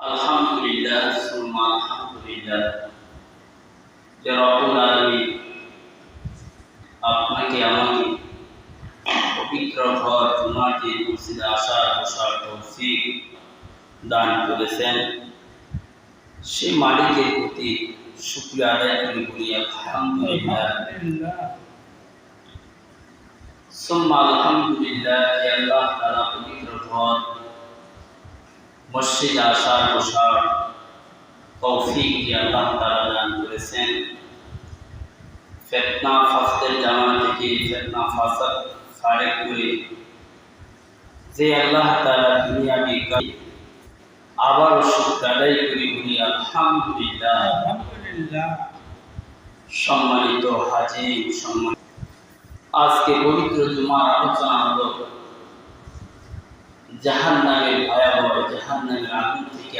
আলহামদুলিল্লাহ সুম্মা আলহামদুলিল্লাহ। যে রব্বুল আলামিন আপনাকে আমাকে পবিত্র ঘর জুমাতে মসজিদে আসার বসার তৌফিক দান করেছেন, সে মালিকের প্রতি শুকরিয়া আদায় করে বলি আলহামদুলিল্লাহ। সুম্মা আলহামদুলিল্লাহ যে আল্লাহ তাআলা পবিত্র ঘর মসজিদে আসার বসার তৌফিক যে আল্লাহ তাআলা দান করেছেন, ফিতনা ফাসাদের জামানা থেকে ফিতনা ফাসাদ ফারেক করে যে আল্লাহ তাআলা দুনিয়াকে আবার শুকর আদায় করে বলি আলহামদুলিল্লাহ। সম্মানিত হাজির, সম্মানিত, আজকে পবিত্র জুমার আলোচনা হলো জাহান্নামের ভয়াবহ, জাহান্নামের আগুন থেকে